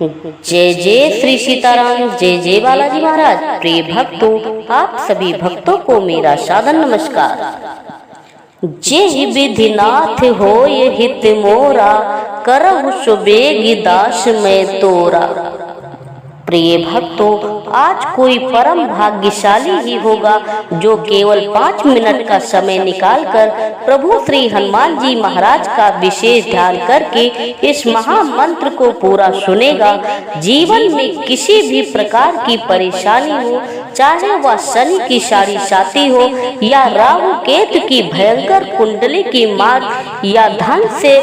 जय जय श्री सीताराम, जय जय बालाजी महाराज। प्रिय भक्तों, आप सभी भक्तों को मेरा सादर नमस्कार। जय विधिनाथ होय हित मोरा, करहु सुबेगी दास में तोरा। प्रिय भक्तों, आज कोई परम भाग्यशाली ही होगा जो केवल 5 मिनट का समय निकालकर प्रभु श्री हनुमान जी महाराज का विशेष ध्यान करके इस महामंत्र को पूरा सुनेगा। जीवन में किसी भी प्रकार की परेशानी हो, चाहे वह शनि की साढ़े साती हो या राहु केतु की भयंकर कुंडली की मार या धन से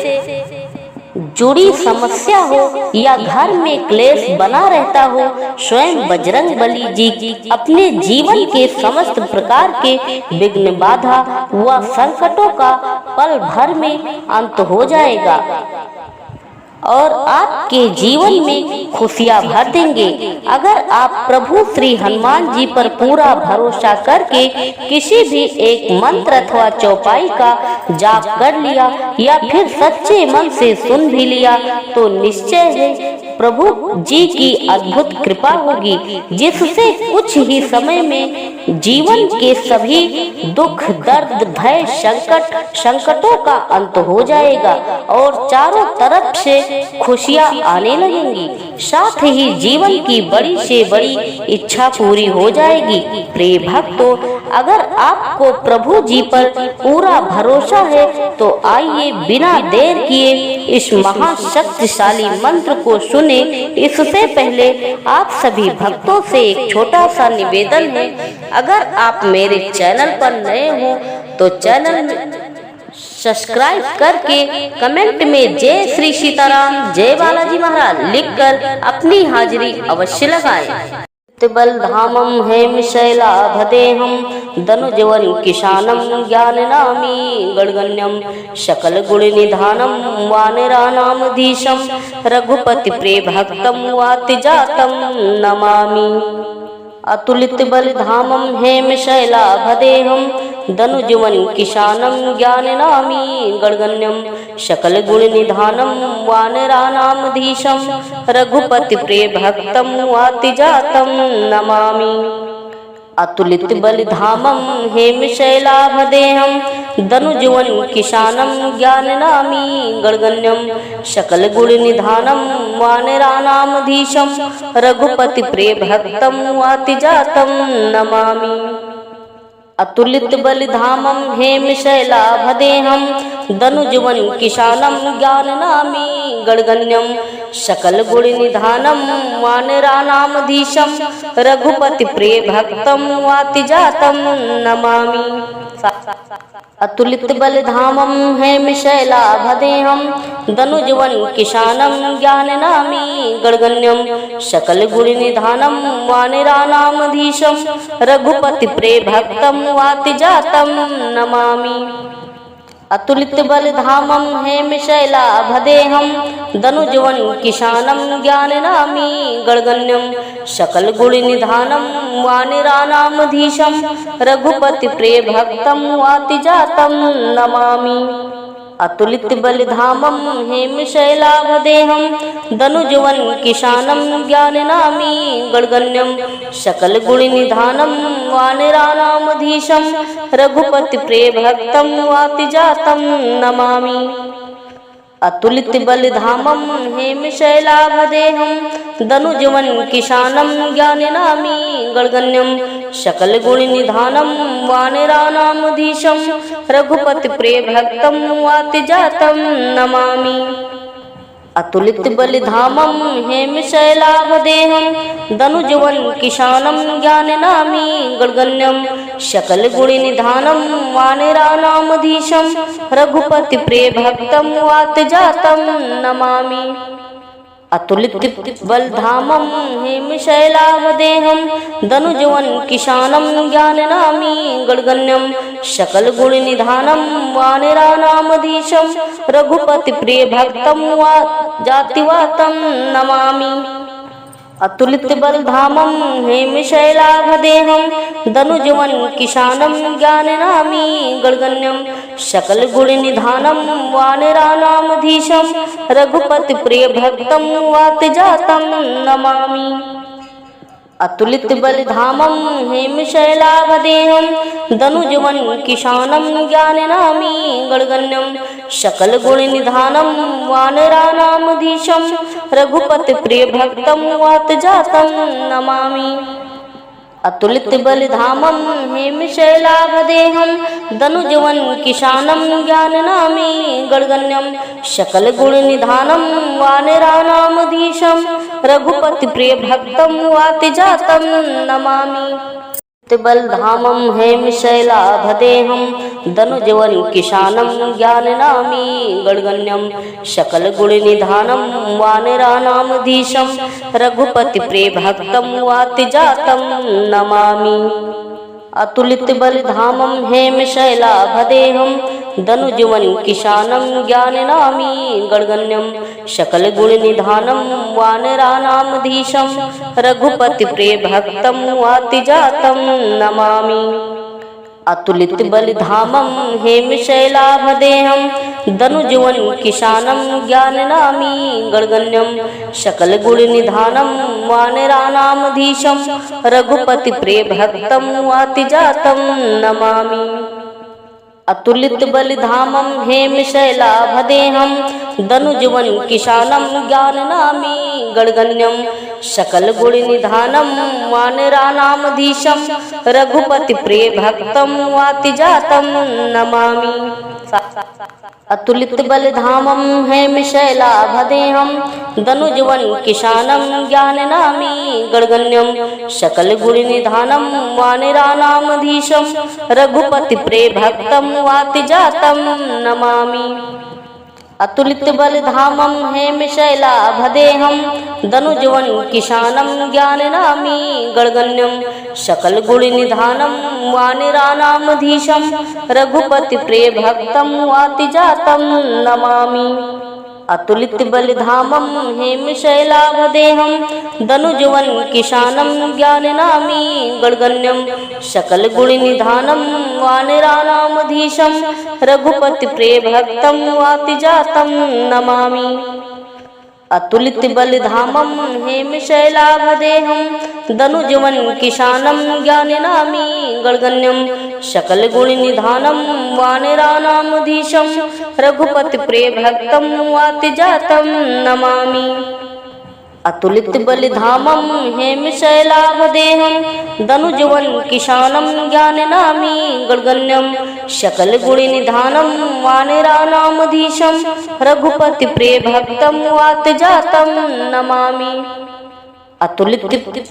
जुड़ी समस्या हो या घर में क्लेश बना रहता हो, स्वयं बजरंग बली जी अपने जीवन के समस्त प्रकार के विघ्न बाधा व संकटों का पल भर में अंत हो जाएगा और आपके जीवन में खुशियां भर देंगे। अगर आप प्रभु श्री हनुमान जी पर पूरा भरोसा करके किसी भी एक मंत्र अथवा चौपाई का जाप कर लिया या फिर सच्चे मन से सुन भी लिया तो निश्चय है प्रभु जी की अद्भुत कृपा होगी, जिससे कुछ ही समय में जीवन के सभी दुख, दर्द, भय, संकटों का अंत हो जाएगा और चारों तरफ से खुशियां आने लगेंगी। साथ ही जीवन की बड़ी से बड़ी इच्छा पूरी हो जाएगी। प्रिय भक्तों, अगर आपको प्रभु जी पर पूरा भरोसा है तो आइए बिना देर किए इस महाशक्तिशाली मंत्र को सुने। इससे पहले आप सभी भक्तों से एक छोटा सा निवेदन है, अगर आप मेरे चैनल पर नए हो तो चैनल में सब्सक्राइब करके कमेंट में जय श्री सीताराम, जय बालाजी महाराज लिखकर अपनी हाजिरी अवश्य लगाएं। बलधामं हेम शैलाभदेहं धनुजवन किशानं ज्ञाननामी गणगण्यं सकल गुण निधानं वानराणामधीशं रघुपति प्रिय भक्तं वातिजातं नमामि। अतुलित बलधामं हेम शैलाभदेहं धनुजवन किशानं ज्ञाननामी गणगण्यं सकल गुण निधानं वानराणामधीशं रघुपति प्रिय भक्तं वातिजातं नमामि। अतुलित बलधामं हेम शैलाभदेहं धनुजवन किशानं ज्ञाननामी गणगण्यं सकल गुण निधानं वानराणामधीशं रघुपति प्रिय भक्तं वातिजातं नमामि। अतुलित बलधामं हेम शैलाभदेहं धनुजवन किशानं ज्ञाननामी गणगण्यं सकल गुण निधानं वानराणामधीशं रघुपति प्रिय भक्तं वातिजातं नमामि। अतुलित बलधामं हेम शैलाभदेहं धनुजवन किशानं ज्ञाननामी गणगण्यं सकल गुण निधानं वानराणामधीशं रघुपति प्रिय भक्तं वातिजातं नमामि। अतुलित बलधामं हेम शैलाभदेहं धनुजवन किशानं ज्ञाननामी गणगण्यं सकल गुण निधानं वानराणामधीशं रघुपति प्रिय भक्तं वातिजातं नमामि। अतुलित बलधामं हेम शैलाभदेहं धनुजवन किशानं ज्ञाननामी गणगण्यं सकल गुण निधानं वानराणामधीशं रघुपति प्रिय भक्तं वातिजातं नमामि। अतुलित बलधामं हेम शैलाभदेहं धनुजवन किशानं ज्ञाननामी गणगण्यं सकल गुण निधानं वानराणामधीशं रघुपति प्रिय भक्तं वातिजातं नमामि। अतुलित बलधामं हेम शैलाभदेहं धनुजवन किशानं ज्ञाननामी गणगण्यं सकल गुण निधानं वानराणामधीशं रघुपति प्रिय भक्तं वातिजातं नमामि। अतुलित बलधामं हेम शैलाभदेहं धनुजवन किशानं ज्ञाननामी गणगण्यं सकल गुण निधानं वानराणामधीशं रघुपति प्रिय भक्तं वातिजातं नमामि। अतुलित बलधामं हेमशैलाभदेहं दनुजवन किशानं ज्ञाननामी गणगण्यं सकलगुणनिधानं वानराणामधीशं रघुपति प्रियभक्तं वातजातं नमामि। अतुलित बलधामं हेमशैलाभदेहं दनुजवन किशानं ज्ञाननामी गणगण्यं सकलगुणनिधानं वानराणामधीशं रघुपति प्रियभक्तं वातजातं नमामि। अतुलित बलधामं हेमशैलाभदेहं दनुजवन किशानं ज्ञाननामी गणगण्यं सकलगुणनिधानं वानराणामधीशं रघुपति प्रियभक्तं वातजातं नमामि। बलधामं हेमशैलाभदेहं दनुजवन किशानं ज्ञाननामी गणगण्यं सकलगुणनिधानं वानराणामधीशं रघुपति प्रियभक्तं वातजातं नमामि। अतुलित बलधामं हेमशैलाभदेहं दनुजवन किशानं ज्ञाननामी गणगण्यं सकलगुणनिधानं वानराणामधीशं रघुपति प्रियभक्तं वातजातं नमामि। अतुलित बलधामं हेमशैलाभदेहं दनुजवन किशानं ज्ञाननामी गणगण्यं सकलगुणनिधानं वानराणामधीशं रघुपति प्रियभक्तं वातजातं नमामि। अतुलित बलधामं हेमशैलाभदेहं दनुजवन किशानं ज्ञाननामी गणगण्यं सकलगुणनिधानं वानराणामधीशं रघुपति प्रियभक्तं वातजातं नमामि। अतुलित बलधामं हेमशैलाभदेहं दनुजवन किशानं ज्ञाननामी गणगण्यं सकलगुणनिधानं वानराणामधीशं रघुपति प्रियभक्तं वातजातं नमामि। अतुलित बलधामं हेमशैलाभदेहं दनुजवन किशानं ज्ञाननामी गणगण्यं सकलगुणनिधानं वानराणामधीशं रघुपति प्रियभक्तं वातजातं नमामि। अतुलित बलधामं हेमशैलाभदेहं दनुजवन किशानं ज्ञाननामी गणगण्यं सकलगुणनिधानं वानराणामधीशं रघुपति प्रियभक्तं वातजातं नमामि। अतुलित बलधामं हेमशैलाभदेहं दनुजवन किशानं ज्ञाननामी गणगण्यं सकलगुणनिधानं वानराणामधीशं रघुपति प्रियभक्तं वातजातं नमामि। अतुलित बलधामं हेमशैलाभदेहं दनुजवन किशानं ज्ञाननामी गणगण्यं सकलगुणनिधानं वानराणामधीशं रघुपति प्रियभक्तं वातजातं नमामि। अतुलित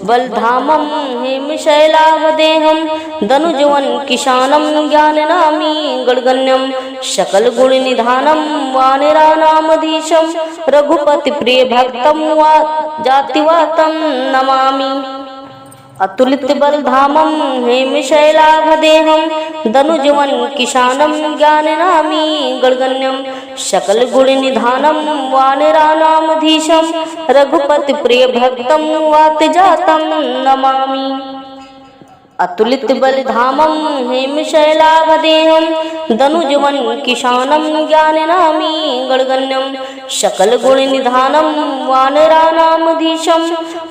बलधामं हेमशैलाभदेहं दनुजवन किशानं ज्ञाननामी गणगण्यं सकलगुणनिधानं वानराणामधीशं रघुपति प्रियभक्तं वातजातं नमामि। अतुलित बलधामं हेमशैलाभदेहं दनुजवन किशानं ज्ञाननामी गणगण्यं सकलगुणनिधानं वानराणामधीशं रघुपति प्रियभक्तं वातजातं नमामि। अतुलित बलधामं हेमशैलाभदेहं दनुजवन किशानं ज्ञाननामी गणगण्यं सकलगुणनिधानं वानराणामधीशं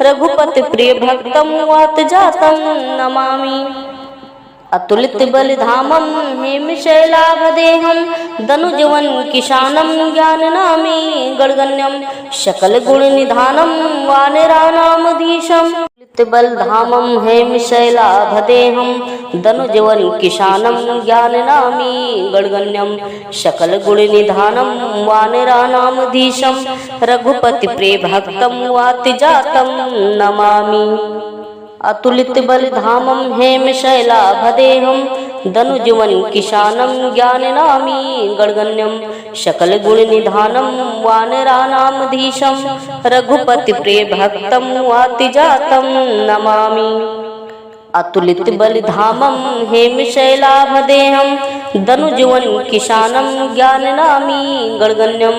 रघुपति प्रियभक्तं वातजातं नमामि। अतुलित बलधामं हेमशैलाभदेहं दनुजवन किशानं ज्ञाननामी गणगण्यं सकलगुणनिधानं वानराणामधीशं बलधामं हेमशैलाभदेहं दनुजवन किशानं ज्ञाननामी गणगण्यं सकलगुणनिधानं वानराणामधीशं रघुपति प्रियभक्तं वातजातं नमामि। अतुलित बलधामं हेमशैलाभदेहं दनुजवन किशानं ज्ञाननामी गणगण्यं सकलगुणनिधानं वानराणामधीशं रघुपति प्रियभक्तं वातजातं नमामि। अतुलित बलधामं हेमशैलाभदेहं धनुजवन किशानं ज्ञाननामी गणगण्यं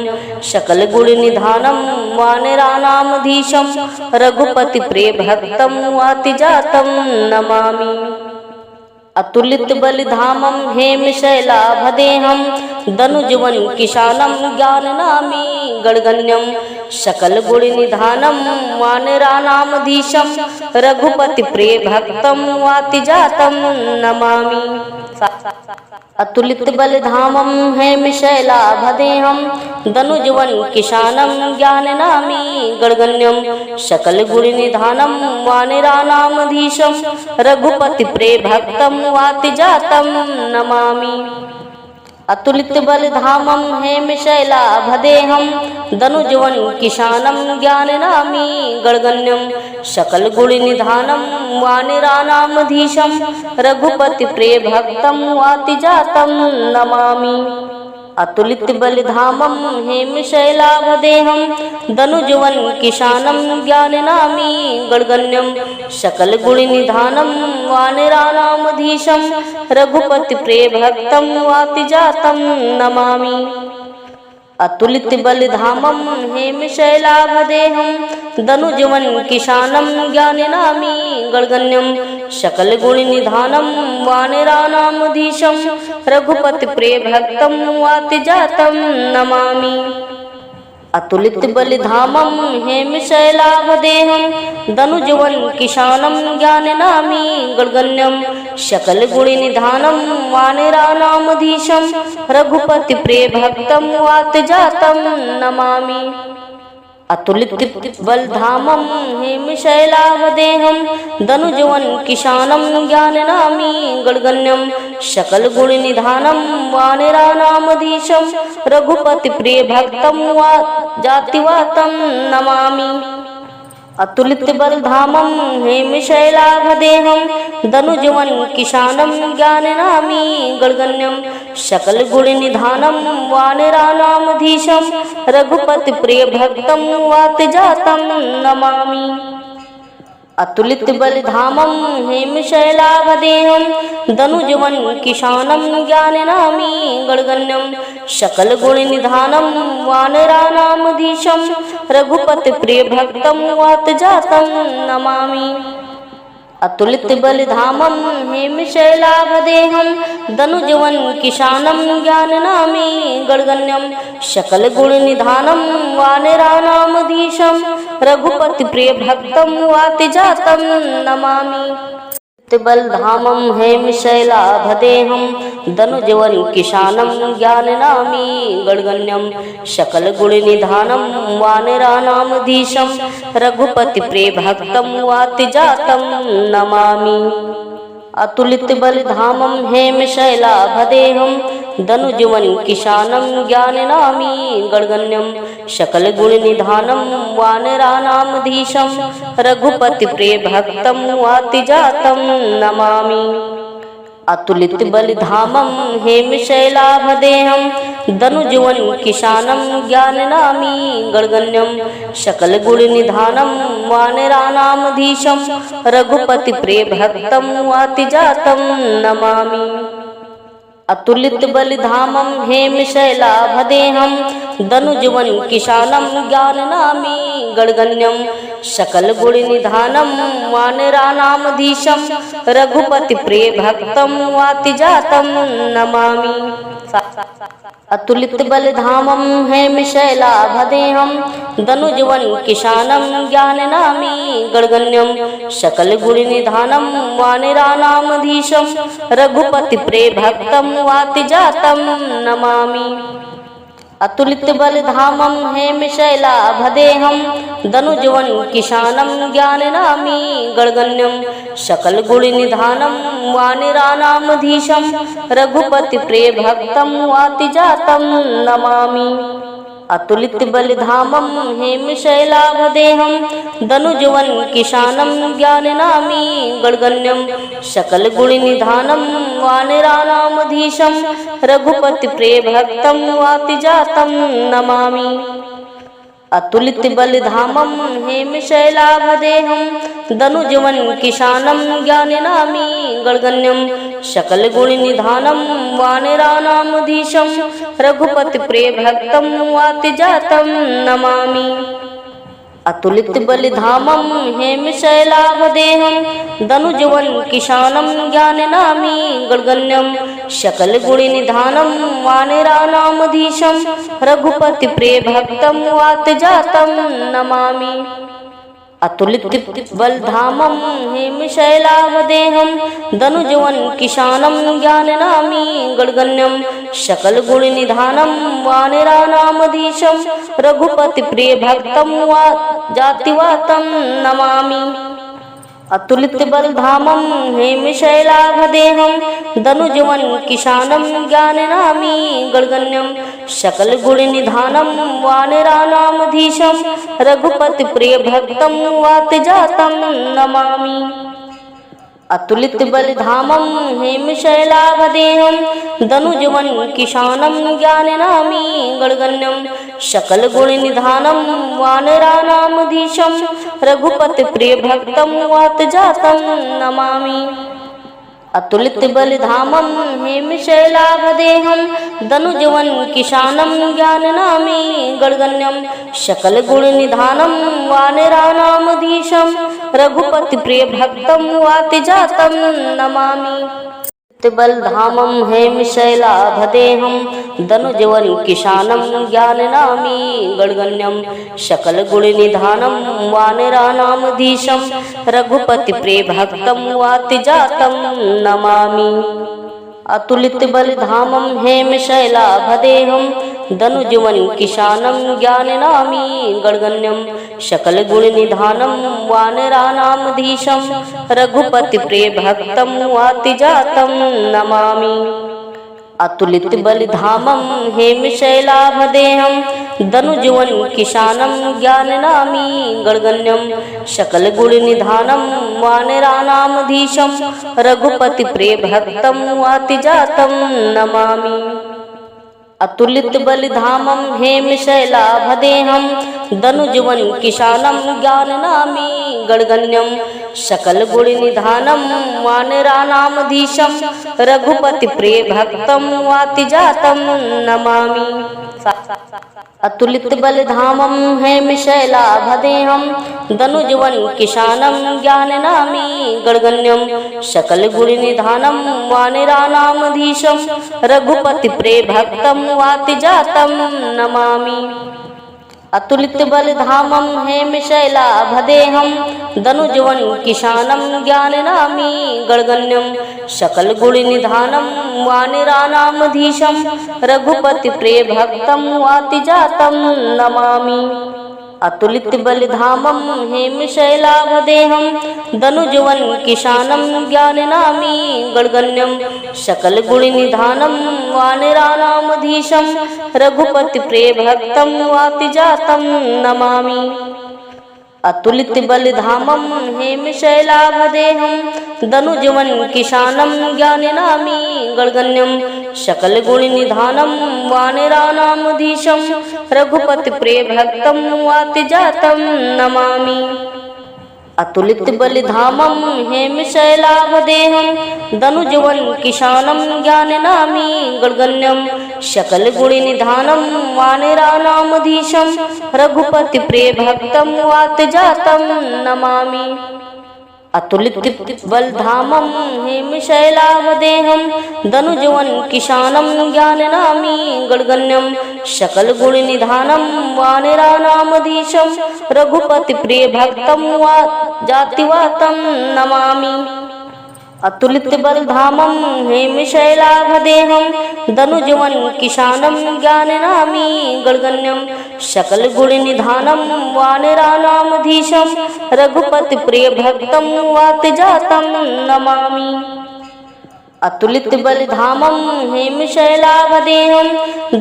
सकलगुणनिधानं वानराणामधीशं रघुपतिप्रियभक्तं वातिजातं नमामि। अतुलित बलिधामं हेमशैलाभदेहं धनुजवन किशानं ज्ञाननामी गणगण्यं सकलगुणनिधानं वानराणामधीशं रघुपतिप्रियभक्तं वातिजातं नमामि। अतुलित बलिधामं हेमशैलाभदेहं धनुजवन किशानं ज्ञाननामी गणगण्यं सकलगुणनिधानं वानराणामधीशं रघुपतिप्रियभक्तं वातिजातं नमामि। अतुलित बलिधामं हेमशैलाभदेहं धनुजवन किशानं ज्ञाननामी गणगण्यं सकलगुणनिधानं वानराणामधीशं रघुपतिप्रियभक्तं वातिजातं नमामि। अतुलित बलिधामं हेमशैलाभदेहं धनुजवन किशानं ज्ञाननामी गणगण्यं सकलगुणनिधानं वानराणामधीशं रघुपतिप्रियभक्तं वातिजातं नमामि। अतुलित बलिधामं हेमशैलाभदेहं धनुजवन किशानं ज्ञाननामी गणगण्यं सकलगुणनिधानं वानराणामधीशं रघुपतिप्रियभक्तं वातिजातं नमामि। अतुलित बलिधामं हेमशैलाभदेहं धनुजवन किशानं ज्ञाननामी गणगण्यं सकलगुणनिधानं वानराणामधीशं रघुपतिप्रियभक्तं वातिजातं नमामि। अतुलित बलिधामं हेमशैलाभदेहं धनुजवन किशानं ज्ञाननामी गणगण्यं सकलगुणनिधानं वानराणामधीशं रघुपतिप्रियभक्तं वातिजातं नमामि। अतुलित बलिधामं हेमशैलाभदेहं धनुजवन किशानं ज्ञाननामी गणगण्यं सकलगुणनिधानं वानराणामधीशं रघुपतिप्रियभक्तं वातिजातं नमामि। अतुलित बलिधामं हेमशैलाभदेहं धनुजवन किशानं ज्ञाननामी गणगण्यं सकलगुणनिधानं वानराणामधीशं रघुपतिप्रियभक्तं वातिजातं नमामि। अतुलित बलिधामं हेमशैलाभदेहं धनुजवन किशानं ज्ञाननामी गणगण्यं सकलगुणनिधानं वानराणामधीशं रघुपतिप्रियभक्तं वातिजातं नमामि। बलिधामं हेमशैलाभदेहं धनुजवन किशानं ज्ञाननामी गणगण्यं सकलगुणनिधानं वानराणामधीशं रघुपतिप्रियभक्तं वातिजातं नमामि। अतुलित बलिधामं हेमशैलाभदेहं धनुजवन किशानं ज्ञाननामी गणगण्यं सकलगुणनिधानं वानराणामधीशं रघुपतिप्रियभक्तं वातिजातं नमामि। अतुलित बलिधामं हेमशैलाभदेहं धनुजवन किशानं ज्ञाननामी गणगण्यं सकलगुणनिधानं वानराणामधीशं रघुपतिप्रियभक्तं वातिजातं नमामि। अतुलित बलिधामं हेमशैलाभदेहं धनुजवन किशानं ज्ञाननामी गणगण्यं सकलगुणनिधानं वानराणामधीशं रघुपतिप्रियभक्तं वातिजातं नमामि। अतुलित बलिधामं हेमशैलाभदेहं धनुजवन किशानं ज्ञाननामी गणगण्यं सकलगुणनिधानं वानराणामधीशं रघुपतिप्रियभक्तं वातिजातं नमामि। अतुलित बलिधामं हेमशैलाभदेहं धनुजवन किशानं ज्ञाननामी गणगण्यं सकलगुणनिधानं वानराणामधीशं रघुपतिप्रियभक्तं वातिजातं नमामि। अतुलित बलिधामं हेमशैलाभदेहं धनुजवन किशानं ज्ञाननामी गणगण्यं सकलगुणनिधानं वानराणामधीशं रघुपतिप्रियभक्तं वातिजातं नमामि। अतुलित बलिधामं हेमशैलाभदेहं दनुजवन किशानं ज्ञानिनामी गणगण्यं सकलगुणनिधानं वानराणामधीशं रघुपतिप्रियभक्तं वातिजातं नमामि। अतुलित बलिधामं हेमशैलाभदेहं दनुजवन किशानं ज्ञाननामी गणगण्यं सकलगुणनिधानं वानराणामधीशं रघुपतिप्रियभक्तं वातजातं नमामि। अतुलित बलधामं हेमशैलाभदेहं दनुजवन किशानं ज्ञाननामी गणगण्यं सकलगुणनिधानं वानराणामधीशं रघुपतिप्रियभक्तं जातिवातं नमामि। अतुलित बलधामं हेमशैलाभदेहं दनुजवन किशानं ज्ञाननामी गणगण्यं सकलगुणनिधानं वानराणामधीशं रघुपतिप्रियभक्तं वातजातं नमामि। अतुलित बलिधामं हेमशैलाभदेहं दनुजवन किशानं ज्ञाननामी गणगण्यं सकलगुणनिधानं वानराणामधीशं रघुपतिप्रियभक्तं वातजातं नमामि। अतुलित बलिधामं हेमशैलाभदेहं दनुजवन किशानं ज्ञाननामी गणगण्यं सकलगुणनिधानं वानराणामधीशं रघुपतिप्रियभक्तं वातिजातं नमामि। बलधामं हेमशैलाभदेहं दनुजवन किशानं ज्ञाननामी गणगण्यं सकलगुणनिधानं वानराणामधीशं रघुपतिप्रियभक्तं वातिजातं नमामि। अतुलित बलिधामं हेमशैलाभदेहं दनुजवन किशानं ज्ञाननामी गणगण्यं सकलगुणनिधानं वानराणामधीशं रघुपतिप्रियभक्तं वातिजातं नमामि। अतुलित बलिधामं हेमशैलाभदेहं दनुजवन किशानं ज्ञाननामी गणगण्यं सकलगुणनिधानं वानराणामधीशं रघुपतिप्रियभक्तं वातिजातं नमामि। अतुलित बलिधामं हेमशैलाभदेहं दनुजवन किशानं ज्ञाननामी गणगण्यं सकलगुणनिधानं वानराणामधीशं रघुपतिप्रियभक्तं वातिजातं नमामि। अतुलित बलिधामं हेमशैलाभदेहं दनुजवन किशानं ज्ञाननामी गणगण्यं सकलगुणनिधानं वानराणामधीशं रघुपतिप्रियभक्तं वातिजातं नमामि। अतुलित बलिधामं हेमशैलाभदेहं दनुजवन किशानं ज्ञाननामी गणगण्यं सकलगुणनिधानं वानराणामधीशं रघुपतिप्रियभक्तं वातिजातं नमामि। अतुलित बलिधामं हेमशैलाभदेहं दनुजवन किशानं ज्ञाननामी गणगण्यं सकलगुणनिधानं वानराणामधीशं रघुपतिप्रियभक्तं वातिजातं नमामि। अतुलित बलिधामं हेमशैलाभदेहं दनुजवन किशानं ज्ञाननामी गणगण्यं सकलगुणनिधानं वानराणामधीशं रघुपतिप्रियभक्तं वातिजातं नमामि। अतुलित बलिधामं हेमशैलाभदेहं दनुजवन किशानं ज्ञाननामी गणगण्यं सकलगुणनिधानं वानराणामधीशं रघुपतिप्रियभक्तं वातिजातं नमामि। अतुलित बलधामं हेमशैलाभदेहं दनुजवन किशानं ज्ञाननामी गणगण्यं सकलगुणनिधानं वानराणामधीशं रघुपतिप्रियभक्तं जातिवातं नमामि। अतुलित बलधामं हेमशैलाभदेहं दनुजवन किशानं ज्ञाननामी गणगण्यं सकलगुणनिधानं वानराणामधीशं रघुपतिप्रियभक्तं वातिजातं नमामि। अतुलित बलिधामं हेमशैलाभदेहं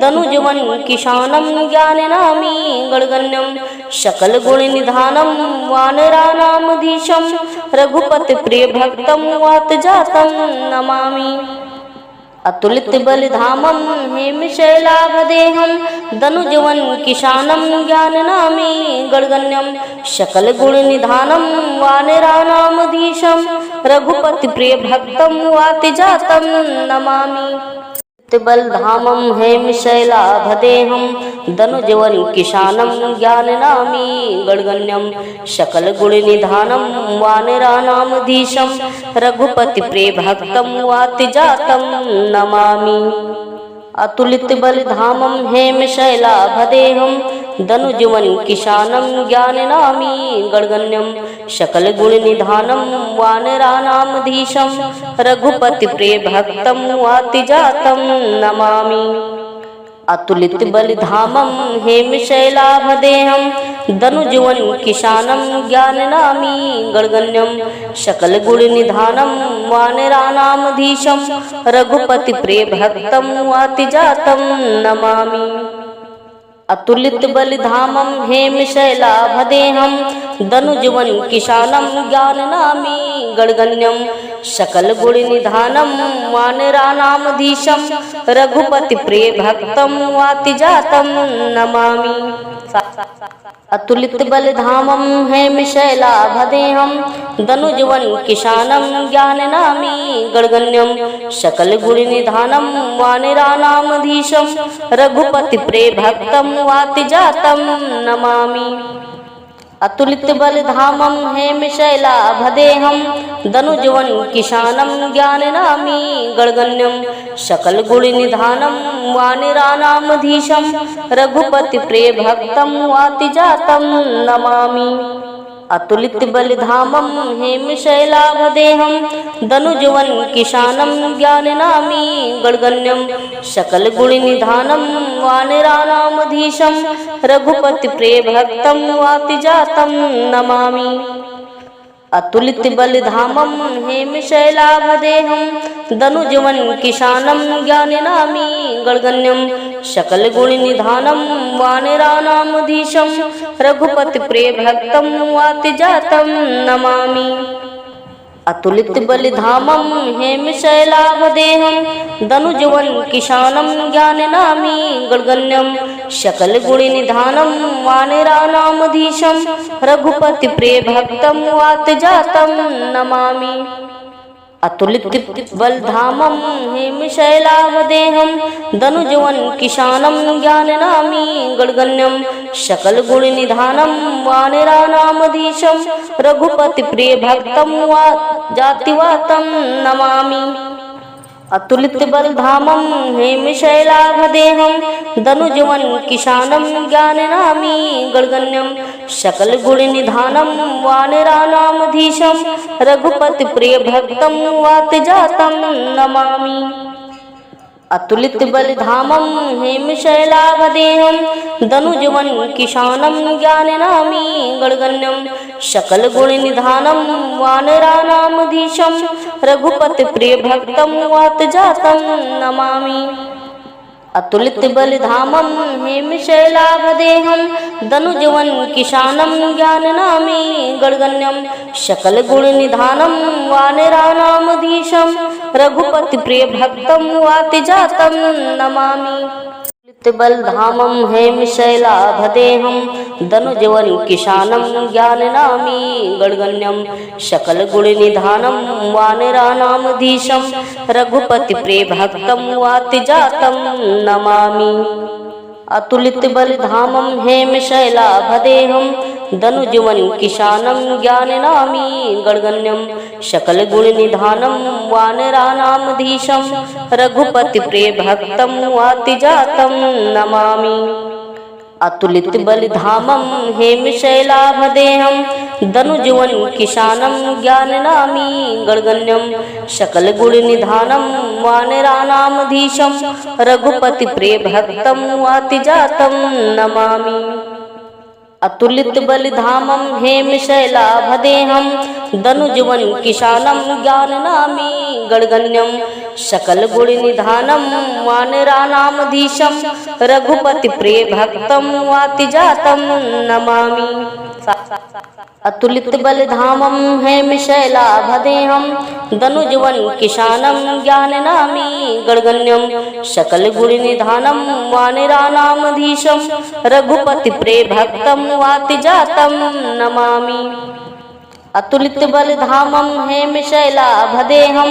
दनुजवन किशानं ज्ञाननामी गणगण्यं सकलगुणनिधानं वानराणामधीशं रघुपतिप्रियभक्तं वातजातं नमामि। अतुलित बलिधामं हेमशैलाभदेहं दनुजवन किशानं ज्ञाननामी गणगण्यं सकल गुण निधानं वानराणामधीशं रघुपति प्रिय भक्तं वातिजातं नमामि। बलधामं हेमशैलाभदेहं दनुजवन किशानं ज्ञाननामी गणगण्यं सकल गुण निधानं वानराणामधीशं रघुपति प्रिय भक्तं वातिजातं नमामि। अतुलित बलिधामं हेमशैलाभदेहं दनुजवन किशानं ज्ञाननामी गणगण्यं सकल गुण निधानं वानराणामधीशं रघुपति प्रिय भक्तं वातिजातं नमामि। अतुलित बलिधामं हेमशैलाभदेहं दनुजवन किशानं ज्ञाननामी गणगण्यं सकल गुण निधानं वानराणामधीशं रघुपति प्रिय भक्तं वातिजातं नमामि। अतुलित बलिधामं हेमशैलाभदेहं दनुजवन किशानं ज्ञाननामी गणगण्यं सकल गुण निधानं वानराणामधीशं रघुपति प्रिय भक्तं वातिजातं नमामि। अतुलित बलिधामं हेमशैलाभदेहं दनुजवन किशानं ज्ञाननामी गणगण्यं सकल गुण निधानं वानराणामधीशं रघुपति प्रिय भक्तं वातिजातं नमामि। अतुलित बलिधामं हेमशैलाभदेहं दनुजवन किशानं ज्ञाननामी गणगण्यं सकल गुण निधानं वानराणामधीशं रघुपति प्रिय भक्तं वातिजातं नमामि। अतुलित बलिधामं हेमशैलाभदेहं दनुजवन किशानं ज्ञाननामी गणगण्यं सकल गुण निधानं वानराणामधीशं रघुपति प्रिय भक्तं वातिजातं नमामि। अतुलित बलिधामं हेमशैलाभदेहं दनुजवन किशानं ज्ञाननामी गणगण्यं सकल गुण निधानं वानराणामधीशं रघुपति प्रिय भक्तं वातिजातं नमामि। अतुलित बलिधामं हेमशैलाभदेहं दनुजवन किशानं ज्ञाननामी गणगण्यं सकल गुण निधानं वानराणामधीशं रघुपति प्रिय भक्तं वातिजातं नमामि। अतुलित बलिधामं हेमशैलाभदेहं दनुजवन किशानं ज्ञाननामी गणगण्यं सकल गुण निधानं वानराणामधीशं रघुपति प्रिय भक्तं वातिजातं नमामि। अतुलित बलिधामं हेमशैलाभदेहं दनुजवन किशानं ज्ञाननामी गणगण्यं सकल गुण निधानं वानराणामधीशं रघुपति प्रिय भक्तं वातिजातं नमामि। अतुलित बलिधामं हेमशैलाभदेहं दनुजवन किशानं ज्ञाननामी गणगण्यं सकल गुण निधानं वानराणामधीशं रघुपति प्रिय भक्तं वातिजातं नमामि। अतुलित बलिधामं हेमशैलाभदेहं दनुजवन किशानं ज्ञाननामी गणगण्यं सकल गुण निधानं वानराणामधीशं रघुपति प्रिय भक्तं वातिजातं नमामि। बलधामं हेमशैलाभदेहं दनुजवन किशानं ज्ञाननामी गणगण्यं सकल गुण निधानं वानराणामधीशं रघुपति प्रिय भक्तं वातिजातं नमामि। अतुलित बलिधामं हेमशैलाभदेहं दनुजवन किशानं ज्ञाननामी गणगण्यं सकल गुण निधानं वानराणामधीशं रघुपति प्रिय भक्तं वातिजातं नमामि। अतुलित बलिधामं हेमशैलाभदेहं दनुजवन किशानं ज्ञाननामी गणगण्यं सकल गुण निधानं वानराणामधीशं रघुपति प्रिय भक्तं वातिजातं नमामि। अतुलित बलिधामं हेमशैलाभदेहं दनुजवन किशानं ज्ञाननामी गणगण्यं सकल गुण निधानं वानराणामधीशं रघुपति प्रिय भक्तं वातिजातं नमामि। अतुलित बलधामं हेमशैलाभदेहं दनुजवन किशानं ज्ञाननामी गणगण्यं सकल गुणनिधानं वानराणामधीशं रघुपति प्रेभक्तं वातिजातं नमामि। अतुलित बलधामं हेमशैलाभदेहं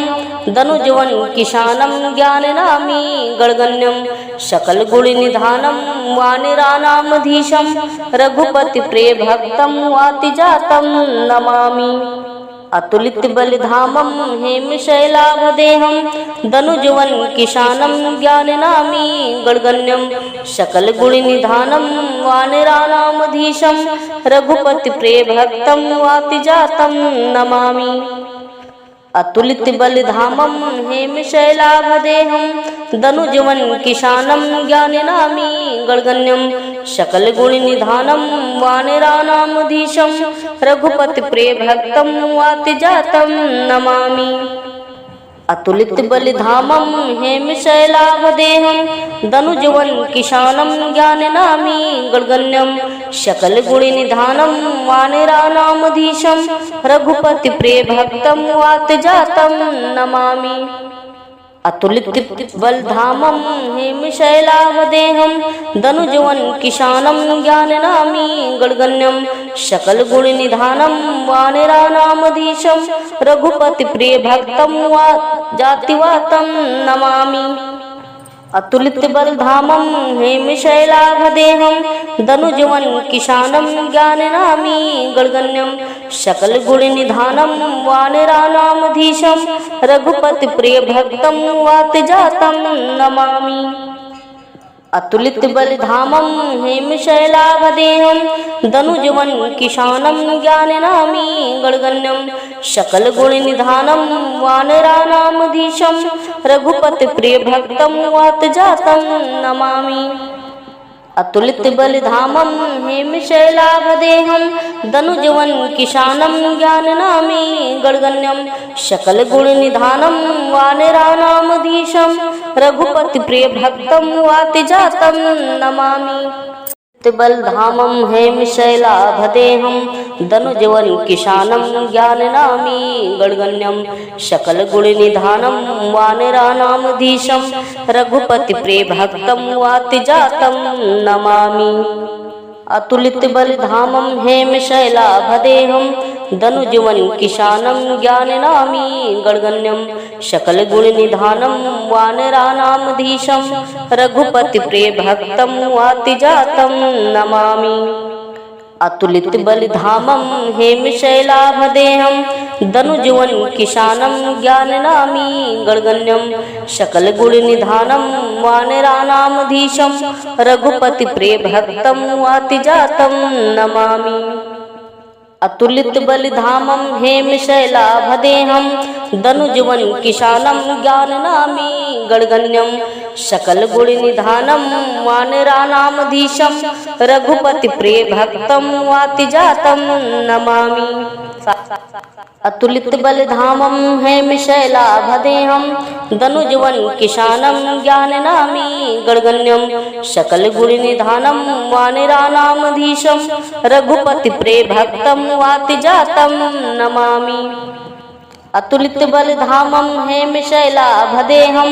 दनुजवन किशानं ज्ञाननामी गणगण्यं सकल गुणनिधानं वानराणामधीशं रघुपति प्रेभक्तं वातिजातं नमामि। अतुलित बलधामं हेमशैलाभदेहं दनुजवन किशानं ज्ञाननामी गणगण्यं सकल गुणनिधानं वानराणामधीशं रघुपति प्रेभक्तं वातिजातं नमामि। अतुलित बलधामं हेमशैलाभदेहं दनुजवन किशानं ज्ञाननामी गणगण्यं सकल गुणनिधानं वानराणामधीशं रघुपति प्रेभक्तं वातिजातं नमामि। अतुलित बलधामं हेमशैलाभदेहं दनुजवन किशानं ज्ञाननामी गणगण्यं सकल गुणनिधानं वानराणामधीशं रघुपति प्रेभक्तं वातिजातं नमामि। अतुलित बलधामं हेमशैलाभदेहं दनुजवन किशानं ज्ञाननामी गणगण्यं सकल गुणनिधानं वानराणामधीशं रघुपति प्रेभक्तं वातिजातं नमामि। अतुलित बलधामं हेमशैलाभदेहं दनुजवन किशानं ज्ञाननामी गणगण्यं सकल गुणनिधानं वानराणामधीशं रघुपति प्रेभक्तं वातिजातं नमामि। अतुलित बलधामं हेमशैलाभदेहं दनुजवन किशानं ज्ञाननामी गणगण्यं सकल गुणनिधानं वानराणामधीशं रघुपति प्रेभक्तं वातिजातं नमामि। अतुलित बलधामं हेमशैलाभदेहं दनुजवन किशानं ज्ञाननामी गणगण्यं सकल गुणनिधानं वानराणामधीशं रघुपति प्रेभक्तं वातिजातं नमामि। बलधामं हेमशैलाभदेहं दनुजवन किशानं ज्ञाननामी गणगण्यं सकल गुणनिधानं वानराणामधीशं रघुपति प्रेभक्तं वातिजातं नमामि। अतुलित बलधामं हेमशैलाभदेहं दनुजवन किशानं ज्ञाननामी गणगण्यं सकल गुणनिधानं वानराणामधीशं रघुपति प्रेभक्तं वातिजातं नमामि। अतुलित बलधामं हेमशैलाभदेहं दनुजवन किशानं ज्ञाननामी गणगण्यं सकल गुणनिधानं वानराणामधीशं रघुपति प्रेभक्तं वातिजातं नमामि। अतुलित बलधामं हेमशैलाभदेहं दनुजवन किशानं ज्ञाननामी गणगण्यं सकल गुणनिधानं वानराणामधीशं रघुपति प्रेभक्तं वातिजातं नमामि। अतुलित बलधामं हेमशैलाभदेहं दनुजवन किशानं ज्ञाननामी गणगण्यं सकल गुणनिधानं वानराणामधीशं रघुपति प्रेभक्तं वातिजातं नमामि। अतुलित बलधामं हेमशैलाभदेहं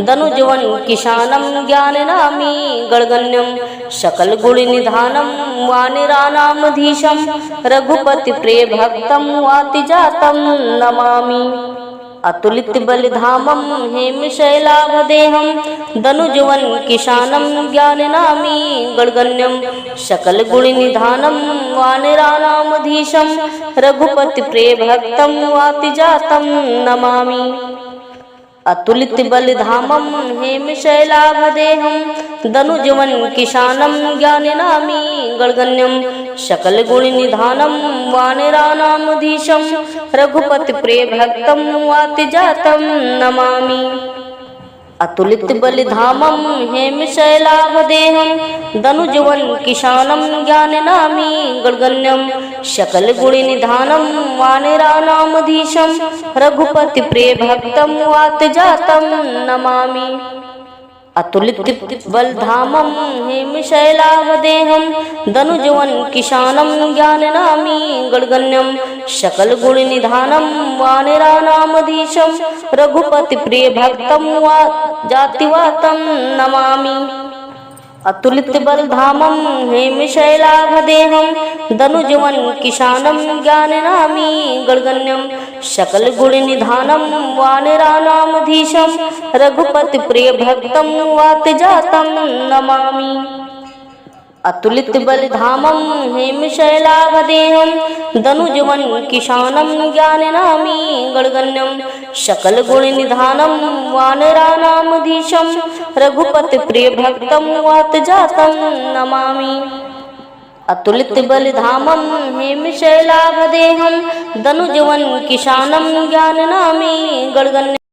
दनुजवन किशानं ज्ञाननामी गणगण्यं सकल गुणनिधानं वानराणामधीशं रघुपति प्रेभक्तं वातिजातं नमामि। अतुलित बलधामं हेमशैलाभदेहं दनुजवन किशानं ज्ञाननामी गणगण्यं सकल गुणनिधानं वानराणामधीशं रघुपति प्रेभक्तं वातिजातं नमामि। अतुलित बलधामं हेमशैलाभदेहं दनुजवन किशानं ज्ञाननामी गणगण्यं सकल गुणनिधानं वानराणामधीशं रघुपति प्रेभक्तं वातिजातं नमामि। अतुलित बलधामं हेमशैलाभदेहं दनुजवन किशानं ज्ञाननामी गणगण्यं सकल गुणनिधानं वानराणामधीशं रघुपति प्रेभक्तं वातिजातं नमामि। अतुलित बलधामं हेमशैलावदेहं धनुजवन किशानं ज्ञाननामी गणगण्यं सकलगुणनिधानं वानराणामधीशं रघुपतिप्रियभक्तं वा जातिवातं नमामि। अतुलित बलधामं हेमशैलावदेहं धनुजवन किशानं ज्ञाननामी गणगण्यं सकलगुणनिधानं वानराणामधीशं रघुपतिप्रियभक्तं वातजातं नमामि। अतुलित बलधामं हेमशैलावदेहं धनुजवन किशानं ज्ञाननामी गणगण्यं सकलगुणनिधानं वानराणामधीशं रघुपतिप्रियभक्तं वातजातं नमामि। अतुलित बलधामं हेमशैलावदेहं धनुजवन किशानं ज्ञाननामी गणगण्यं